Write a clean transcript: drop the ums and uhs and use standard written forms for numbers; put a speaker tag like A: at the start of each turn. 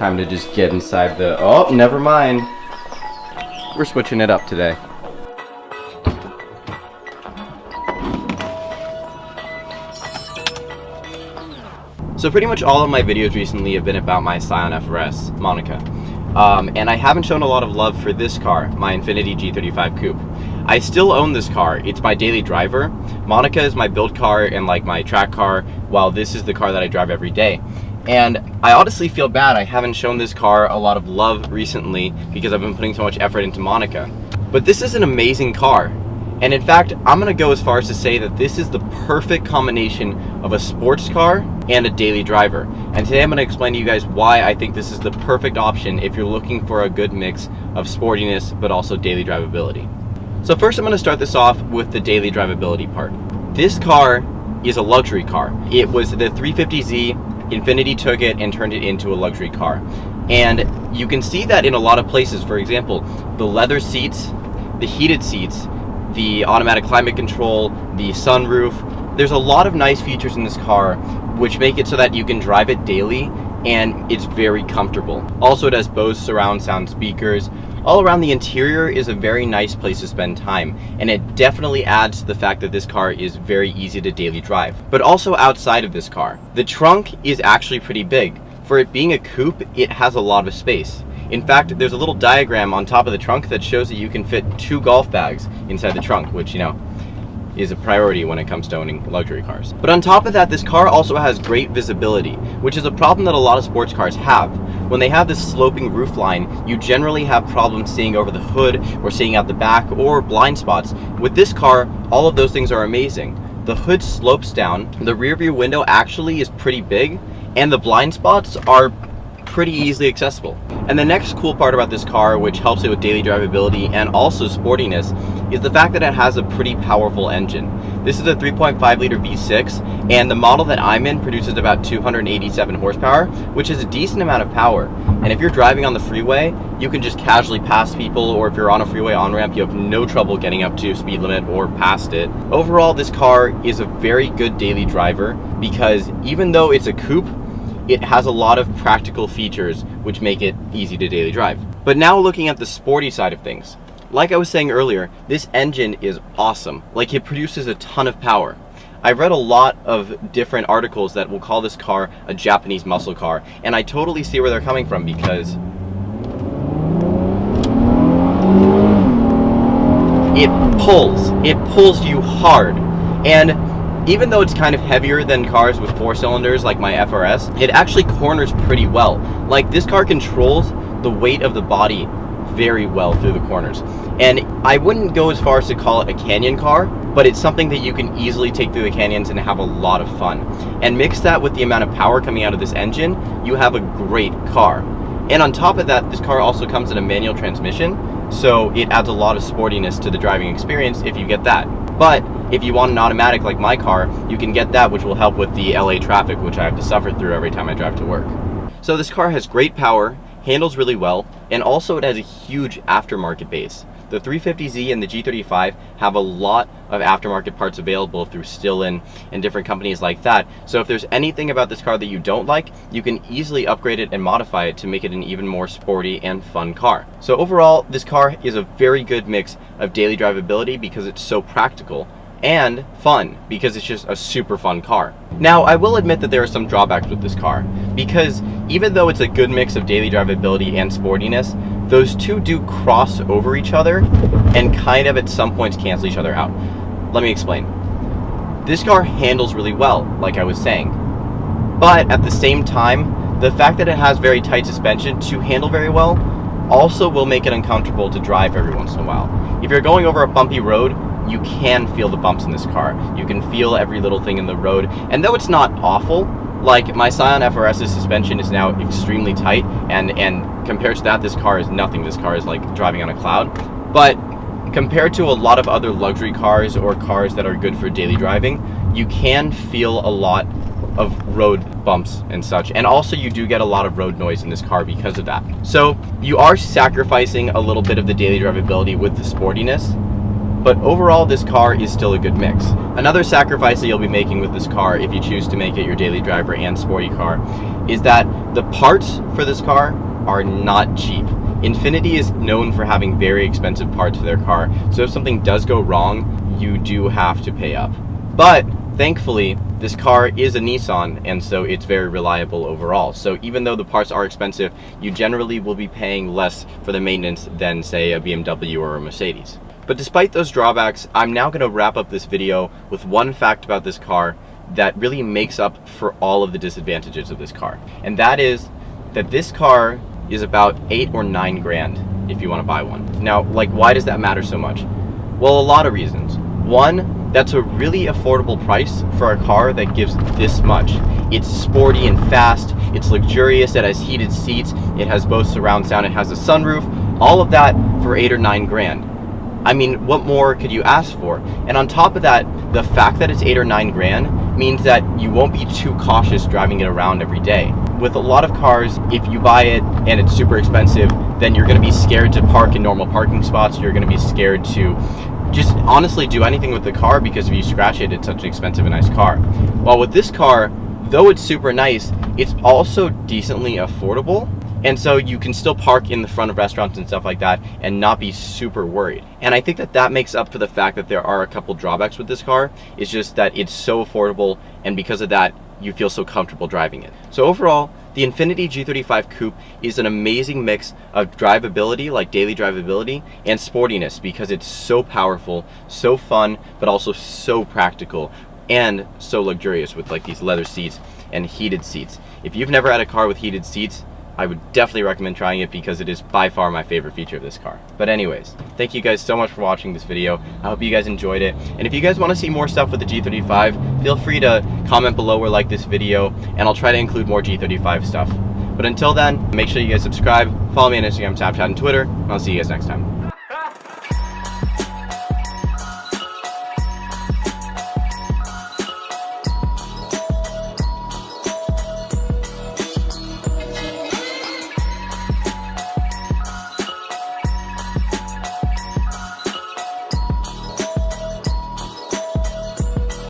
A: Time to just get inside the... Oh, never mind. We're switching it up today. So pretty much all of my videos recently have been about my Scion FRS, Monica. And I haven't shown a lot of love for this car, my Infiniti G35 Coupe. I still own this car. It's my daily driver. Monica is my build car and like my track car, while this is the car that I drive every day. And I honestly feel bad I haven't shown this car a lot of love recently because I've been putting so much effort into Monica. But this is an amazing car. And in fact, I'm gonna go as far as to say that this is the perfect combination of a sports car and a daily driver. And today I'm gonna explain to you guys why I think this is the perfect option if you're looking for a good mix of sportiness but also daily drivability. So first I'm gonna start this off with the daily drivability part. This car is a luxury car. It was the 350Z. Infiniti took it and turned it into a luxury car. And you can see that in a lot of places. For example, the leather seats, the heated seats, the automatic climate control, the sunroof. There's a lot of nice features in this car which make it so that you can drive it daily and it's very comfortable. Also, it has Bose surround sound speakers. All around the interior is a very nice place to spend time, and it definitely adds to the fact that this car is very easy to daily drive. But also outside of this car, the trunk is actually pretty big. For it being a coupe, it has a lot of space. In fact, there's a little diagram on top of the trunk that shows that you can fit 2 golf bags inside the trunk, which, you know, is a priority when it comes to owning luxury cars. But on top of that, this car also has great visibility, which is a problem that a lot of sports cars have. When they have this sloping roofline, you generally have problems seeing over the hood or seeing out the back or blind spots. With this car, all of those things are amazing. The hood slopes down, the rear view window actually is pretty big, and the blind spots are pretty easily accessible. And the next cool part about this car, which helps it with daily drivability and also sportiness, is the fact that it has a pretty powerful engine. This is a 3.5 liter V6, and the model that I'm in produces about 287 horsepower, which is a decent amount of power. And if you're driving on the freeway, you can just casually pass people, or if you're on a freeway on-ramp, you have no trouble getting up to speed limit or past it. Overall, this car is a very good daily driver because even though it's a coupe, it has a lot of practical features which make it easy to daily drive. But now looking at the sporty side of things, like I was saying earlier, this engine is awesome. Like, it produces a ton of power. I've read a lot of different articles that will call this car a Japanese muscle car, and I totally see where they're coming from because it pulls you hard. And even though it's kind of heavier than cars with 4 cylinders like my FRS, it actually corners pretty well. Like, this car controls the weight of the body very well through the corners. And I wouldn't go as far as to call it a canyon car, but it's something that you can easily take through the canyons and have a lot of fun. And mix that with the amount of power coming out of this engine, you have a great car. And on top of that, this car also comes in a manual transmission, so it adds a lot of sportiness to the driving experience if you get that. But if you want an automatic like my car, you can get that, which will help with the LA traffic, which I have to suffer through every time I drive to work. So this car has great power, handles really well, and also it has a huge aftermarket base. The 350Z and the G35 have a lot of aftermarket parts available through Stillen and different companies like that. So if there's anything about this car that you don't like, you can easily upgrade it and modify it to make it an even more sporty and fun car. So overall, this car is a very good mix of daily drivability because it's so practical, and fun because it's just a super fun car. Now, I will admit that there are some drawbacks with this car because even though it's a good mix of daily drivability and sportiness, those two do cross over each other and kind of at some points cancel each other out. Let me explain. This car handles really well, like I was saying, but at the same time, the fact that it has very tight suspension to handle very well also will make it uncomfortable to drive every once in a while. If you're going over a bumpy road, you can feel the bumps in this car. You can feel every little thing in the road, and though it's not awful, like my Scion FRS's suspension is now extremely tight, and compared to that, this car is nothing. This car is like driving on a cloud. But compared to a lot of other luxury cars or cars that are good for daily driving, you can feel a lot of road bumps and such, and also you do get a lot of road noise in this car because of that. So you are sacrificing a little bit of the daily drivability with the sportiness, but overall this car is still a good mix. Another sacrifice that you'll be making with this car, if you choose to make it your daily driver and sporty car, is that the parts for this car are not cheap. Infiniti is known for having very expensive parts for their car, so if something does go wrong, you do have to pay up. But thankfully, this car is a Nissan, and so it's very reliable overall. So even though the parts are expensive, you generally will be paying less for the maintenance than, say, a BMW or a Mercedes. But despite those drawbacks, I'm now going to wrap up this video with one fact about this car that really makes up for all of the disadvantages of this car. And that is that this car is about 8 or 9 grand if you want to buy one. Now, like, why does that matter so much? Well, a lot of reasons. One, that's a really affordable price for a car that gives this much. It's sporty and fast, it's luxurious, it has heated seats, it has both surround sound, it has a sunroof, all of that for 8 or 9 grand. I mean, what more could you ask for? And on top of that, the fact that it's 8 or 9 grand means that you won't be too cautious driving it around every day. With a lot of cars, if you buy it and it's super expensive, then you're gonna be scared to park in normal parking spots, you're gonna be scared to just honestly do anything with the car because if you scratch it, it's such an expensive and nice car. While with this car, though it's super nice, it's also decently affordable, and so you can still park in the front of restaurants and stuff like that and not be super worried. And I think that that makes up for the fact that there are a couple drawbacks with this car. It's just that it's so affordable, and because of that, you feel so comfortable driving it. So overall, the Infiniti G35 Coupe is an amazing mix of drivability, like daily drivability, and sportiness because it's so powerful, so fun, but also so practical and so luxurious with like these leather seats and heated seats. If you've never had a car with heated seats, I would definitely recommend trying it because it is by far my favorite feature of this car. But anyways, thank you guys so much for watching this video. I hope you guys enjoyed it. And if you guys want to see more stuff with the G35, feel free to comment below or like this video, and I'll try to include more G35 stuff. But until then, make sure you guys subscribe, follow me on Instagram, Snapchat, and Twitter, and I'll see you guys next time.